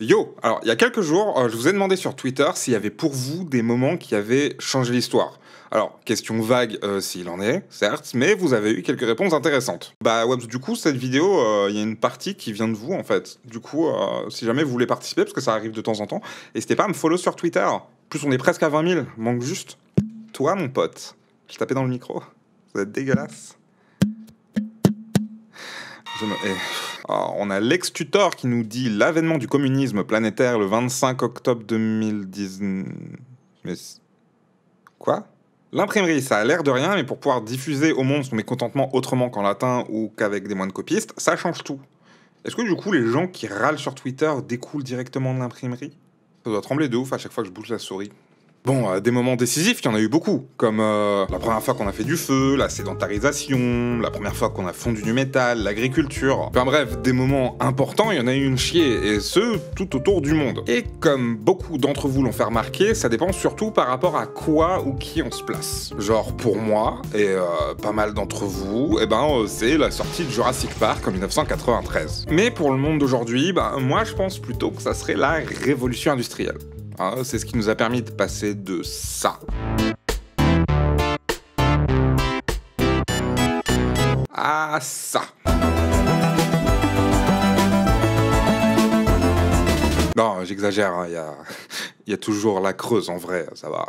Yo, alors il y a quelques jours, je vous ai demandé sur Twitter s'il y avait pour vous des moments qui avaient changé l'histoire. Alors, question vague s'il en est, certes, mais vous avez eu quelques réponses intéressantes. Bah ouais, du coup, cette vidéo, il y a une partie qui vient de vous en fait. Du coup, si jamais vous voulez participer, parce que ça arrive de temps en temps, n'hésitez pas à me follow sur Twitter. En plus, on est presque à 20 000, manque juste. Toi, mon pote, je tapais dans le micro. Vous êtes dégueulasse. On a Lex Tutor qui nous dit l'avènement du communisme planétaire le 25 octobre 2010. Mais. Quoi? L'imprimerie, ça a l'air de rien, mais pour pouvoir diffuser au monde son mécontentement autrement qu'en latin ou qu'avec des moines copistes, ça change tout. Est-ce que du coup, les gens qui râlent sur Twitter découlent directement de l'imprimerie? Ça doit trembler de ouf à chaque fois que je bouge la souris. Bon, des moments décisifs, il y en a eu beaucoup, comme la première fois qu'on a fait du feu, la sédentarisation, la première fois qu'on a fondu du métal, l'agriculture. Enfin bref, des moments importants, il y en a eu une chier, et ce, tout autour du monde. Et comme beaucoup d'entre vous l'ont fait remarquer, ça dépend surtout par rapport à quoi ou qui on se place. Genre pour moi, et pas mal d'entre vous, c'est la sortie de Jurassic Park en 1993. Mais pour le monde d'aujourd'hui, moi je pense plutôt que ça serait la révolution industrielle. C'est ce qui nous a permis de passer de ça à ça. Non, j'exagère, il y a toujours la Creuse en vrai, ça va.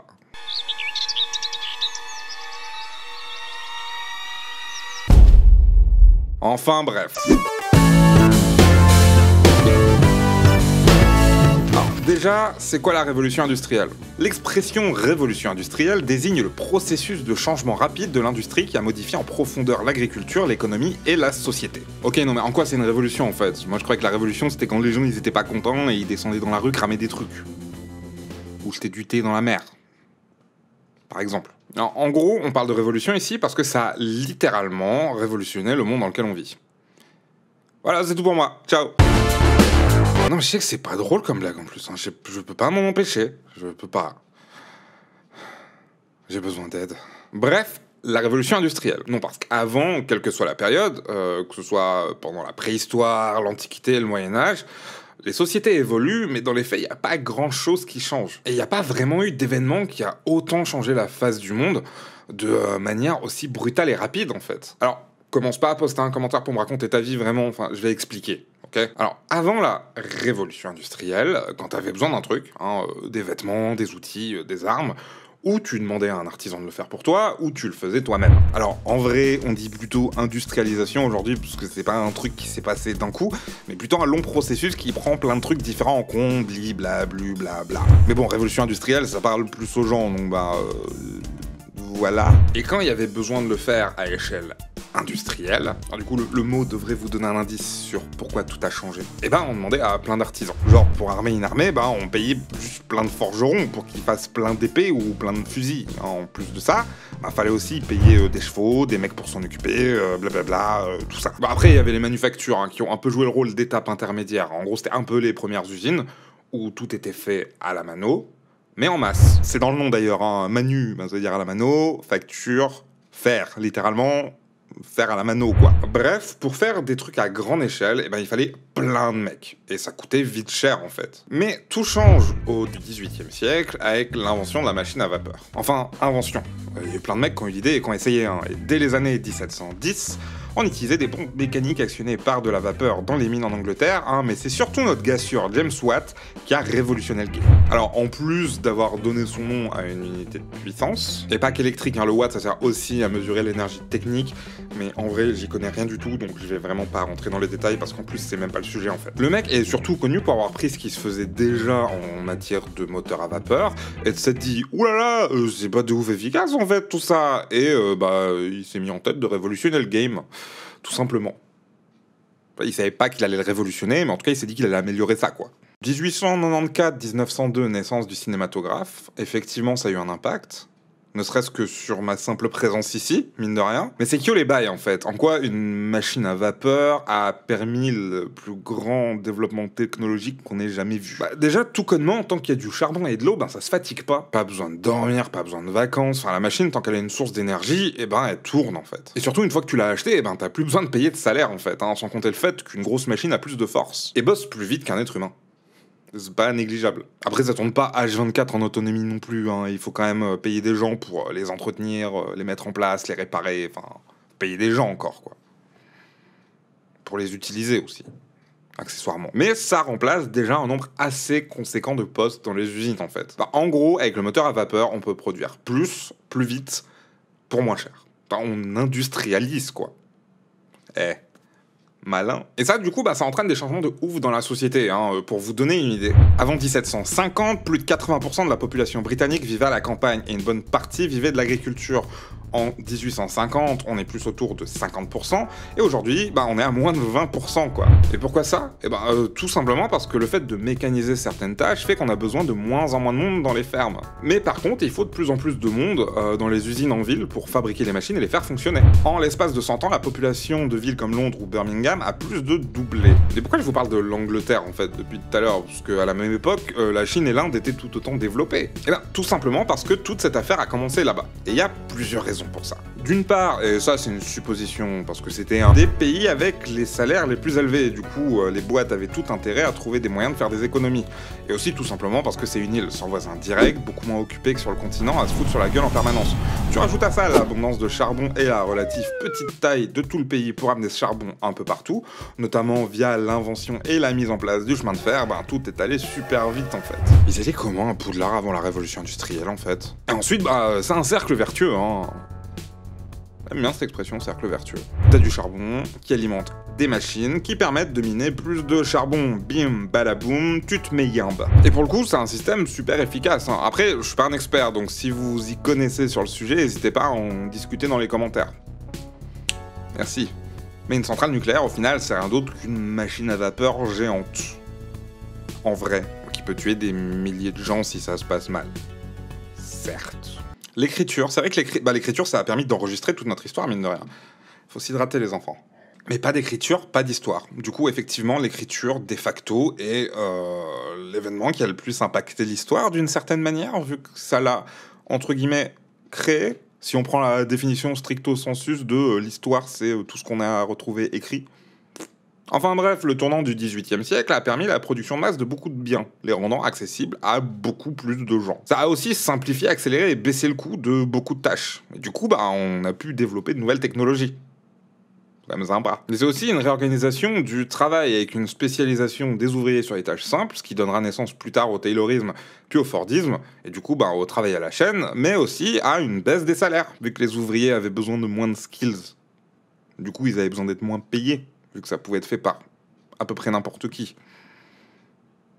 Enfin bref. Déjà, c'est quoi la révolution industrielle? L'expression révolution industrielle désigne le processus de changement rapide de l'industrie qui a modifié en profondeur l'agriculture, l'économie et la société. Ok, non mais en quoi c'est une révolution en fait? Moi je croyais que la révolution c'était quand les gens ils étaient pas contents et ils descendaient dans la rue cramer des trucs. Ou jetaient du thé dans la mer. Par exemple. Alors, en gros, on parle de révolution ici parce que ça a littéralement révolutionné le monde dans lequel on vit. Voilà, c'est tout pour moi. Ciao. Non, mais je sais que c'est pas drôle comme blague en plus. Je peux pas m'en empêcher. Je peux pas. J'ai besoin d'aide. Bref, la révolution industrielle. Non, parce qu'avant, quelle que soit la période, que ce soit pendant la préhistoire, l'Antiquité, le Moyen-Âge, les sociétés évoluent, mais dans les faits, il n'y a pas grand-chose qui change. Et il n'y a pas vraiment eu d'événement qui a autant changé la face du monde de manière aussi brutale et rapide, en fait. Alors, commence pas à poster un commentaire pour me raconter ta vie, vraiment. Enfin, je vais expliquer. Okay. Alors, avant la révolution industrielle, quand tu avais besoin d'un truc, des vêtements, des outils, des armes, ou tu demandais à un artisan de le faire pour toi, ou tu le faisais toi-même. Alors, en vrai, on dit plutôt industrialisation aujourd'hui, parce que c'est pas un truc qui s'est passé d'un coup, mais plutôt un long processus qui prend plein de trucs différents en compte, blablu, blabla. Mais bon, révolution industrielle, ça parle plus aux gens, donc voilà. Et quand il y avait besoin de le faire à échelle industrielle, alors du coup le mot devrait vous donner un indice sur pourquoi tout a changé, on demandait à plein d'artisans. Genre pour armer une armée, on payait juste plein de forgerons pour qu'ils fassent plein d'épées ou plein de fusils. En plus de ça, fallait aussi payer des chevaux, des mecs pour s'en occuper, blablabla, tout ça. Après il y avait les manufactures qui ont un peu joué le rôle d'étape intermédiaire. En gros c'était un peu les premières usines où tout était fait à la mano, mais en masse. C'est dans le nom d'ailleurs, manu, ça veut dire à la mano, facture, faire, littéralement, faire à la mano, quoi. Bref, pour faire des trucs à grande échelle, il fallait plein de mecs. Et ça coûtait vite cher, en fait. Mais tout change au XVIIIe siècle avec l'invention de la machine à vapeur. Enfin, invention. Il y a eu plein de mecs qui ont eu l'idée et qui ont essayé. Et dès les années 1710, on utilisait des pompes mécaniques actionnées par de la vapeur dans les mines en Angleterre, mais c'est surtout notre gars sûr, James Watt, qui a révolutionné le game. Alors, en plus d'avoir donné son nom à une unité de puissance, et pas qu'électrique, le watt, ça sert aussi à mesurer l'énergie technique, mais en vrai, j'y connais rien du tout, donc je vais vraiment pas rentrer dans les détails, parce qu'en plus, c'est même pas le sujet, en fait. Le mec est surtout connu pour avoir pris ce qui se faisait déjà en matière de moteur à vapeur, et de s'être dit, oulala, c'est pas de ouf efficace, en fait, tout ça, et il s'est mis en tête de révolutionner le game. Tout simplement. Il savait pas qu'il allait le révolutionner, mais en tout cas, il s'est dit qu'il allait améliorer ça, quoi. 1894-1902, naissance du cinématographe. Effectivement, ça a eu un impact. Ne serait-ce que sur ma simple présence ici, mine de rien. Mais c'est que les bails, en fait. En quoi une machine à vapeur a permis le plus grand développement technologique qu'on ait jamais vu. Déjà, tout connement, tant qu'il y a du charbon et de l'eau, ça se fatigue pas. Pas besoin de dormir, pas besoin de vacances. Enfin, la machine, tant qu'elle a une source d'énergie, elle tourne, en fait. Et surtout, une fois que tu l'as acheté, t'as plus besoin de payer de salaire, en fait. Sans compter le fait qu'une grosse machine a plus de force. Et bosse plus vite qu'un être humain. C'est pas négligeable. Après, ça tourne pas H24 en autonomie non plus, hein. Il faut quand même payer des gens pour les entretenir, les mettre en place, les réparer, enfin, payer des gens encore, quoi. Pour les utiliser aussi, accessoirement. Mais ça remplace déjà un nombre assez conséquent de postes dans les usines, en fait. Enfin, en gros, avec le moteur à vapeur, on peut produire plus vite, pour moins cher. Enfin, on industrialise, quoi. Malin. Et ça, du coup, ça entraîne des changements de ouf dans la société, hein. Pour vous donner une idée. Avant 1750, plus de 80% de la population britannique vivait à la campagne et une bonne partie vivait de l'agriculture. En 1850, on est plus autour de 50%, et aujourd'hui, on est à moins de 20%, quoi. Et pourquoi ça? Tout simplement parce que le fait de mécaniser certaines tâches fait qu'on a besoin de moins en moins de monde dans les fermes. Mais par contre, il faut de plus en plus de monde dans les usines en ville pour fabriquer les machines et les faire fonctionner. En l'espace de 100 ans, la population de villes comme Londres ou Birmingham a plus de doublé. Et pourquoi je vous parle de l'Angleterre, en fait, depuis tout à l'heure? Parce qu'à la même époque, la Chine et l'Inde étaient tout autant développées. Et tout simplement parce que toute cette affaire a commencé là-bas. Et il y a plusieurs raisons pour ça. D'une part, et ça c'est une supposition, parce que c'était un des pays avec les salaires les plus élevés, et du coup les boîtes avaient tout intérêt à trouver des moyens de faire des économies. Et aussi tout simplement parce que c'est une île sans voisins directs, beaucoup moins occupée que sur le continent, à se foutre sur la gueule en permanence. Tu rajoutes à ça l'abondance de charbon et la relative petite taille de tout le pays pour amener ce charbon un peu partout, notamment via l'invention et la mise en place du chemin de fer, tout est allé super vite en fait. Ils étaient comment à Poudlard avant la révolution industrielle en fait? Et ensuite, c'est un cercle vertueux, hein. J'aime bien cette expression, cercle vertueux. T'as du charbon qui alimente des machines qui permettent de miner plus de charbon. Bim, badaboum, tu te mets yimbe. Et pour le coup, c'est un système super efficace, hein. Après, je suis pas un expert, donc si vous y connaissez sur le sujet, n'hésitez pas à en discuter dans les commentaires. Merci. Mais une centrale nucléaire, au final, c'est rien d'autre qu'une machine à vapeur géante. En vrai, qui peut tuer des milliers de gens si ça se passe mal. Certes. L'écriture, c'est vrai que l'écriture, ça a permis d'enregistrer toute notre histoire, mine de rien. Faut s'hydrater, les enfants. Mais pas d'écriture, pas d'histoire. Du coup, effectivement, l'écriture, de facto, est l'événement qui a le plus impacté l'histoire, d'une certaine manière, vu que ça l'a, entre guillemets, créé. Si on prend la définition stricto sensus de l'histoire, c'est tout ce qu'on a retrouvé écrit. Enfin bref, le tournant du XVIIIe siècle a permis la production de masse de beaucoup de biens, les rendant accessibles à beaucoup plus de gens. Ça a aussi simplifié, accéléré et baissé le coût de beaucoup de tâches. Et du coup, on a pu développer de nouvelles technologies. C'est quand même sympa. Mais c'est aussi une réorganisation du travail avec une spécialisation des ouvriers sur les tâches simples, ce qui donnera naissance plus tard au taylorisme puis au fordisme, et du coup au travail à la chaîne, mais aussi à une baisse des salaires, vu que les ouvriers avaient besoin de moins de skills. Du coup, ils avaient besoin d'être moins payés, vu que ça pouvait être fait par à peu près n'importe qui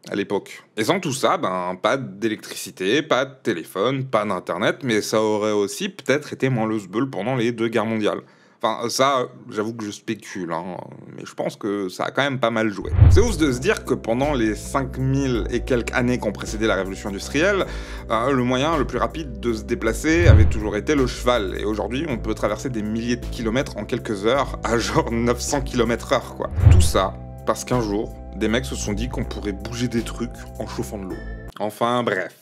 à l'époque. Et sans tout ça, pas d'électricité, pas de téléphone, pas d'internet, mais ça aurait aussi peut-être été moins le sbeul pendant les 2 guerres mondiales. Enfin, ça, j'avoue que je spécule, hein, mais je pense que ça a quand même pas mal joué. C'est ouf de se dire que pendant les 5000 et quelques années qui ont précédé la révolution industrielle, le moyen le plus rapide de se déplacer avait toujours été le cheval. Et aujourd'hui, on peut traverser des milliers de kilomètres en quelques heures, à genre 900 km/h, quoi. Tout ça parce qu'un jour, des mecs se sont dit qu'on pourrait bouger des trucs en chauffant de l'eau. Enfin, bref.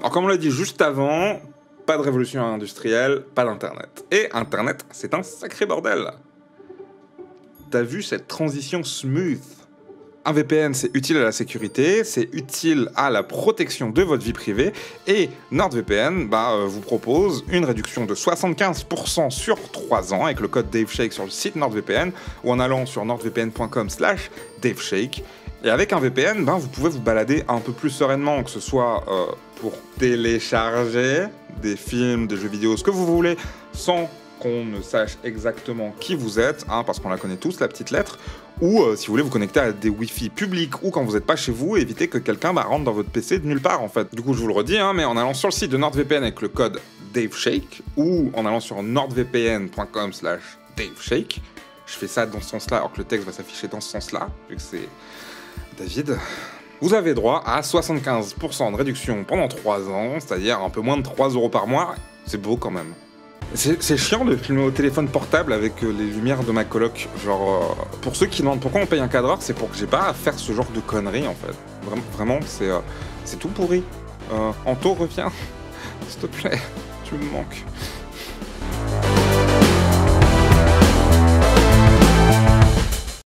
Alors, comme on l'a dit juste avant, pas de révolution industrielle, pas d'internet. Et internet, c'est un sacré bordel. T'as vu cette transition smooth? Un VPN, c'est utile à la sécurité, c'est utile à la protection de votre vie privée, et NordVPN vous propose une réduction de 75% sur 3 ans avec le code DaveShake sur le site NordVPN, ou en allant sur nordvpn.com/DaveShake. Et avec un VPN, vous pouvez vous balader un peu plus sereinement, que ce soit pour télécharger des films, des jeux vidéo, ce que vous voulez, sans qu'on ne sache exactement qui vous êtes, parce qu'on la connaît tous, la petite lettre, ou si vous voulez vous connecter à des Wi-Fi publics, ou quand vous n'êtes pas chez vous, éviter que quelqu'un rentre dans votre PC de nulle part, en fait. Du coup, je vous le redis, mais en allant sur le site de NordVPN avec le code DaveShake, ou en allant sur nordvpn.com/DaveShake, je fais ça dans ce sens-là, alors que le texte va s'afficher dans ce sens-là, vu que c'est David. Vous avez droit à 75% de réduction pendant 3 ans, c'est-à-dire un peu moins de 3 € par mois. C'est beau quand même. C'est chiant de filmer au téléphone portable avec les lumières de ma coloc. Genre, pour ceux qui demandent pourquoi on paye un cadreur, c'est pour que j'ai pas à faire ce genre de conneries en fait. Vraiment, c'est tout pourri. Anto, reviens. S'il te plaît, tu me manques.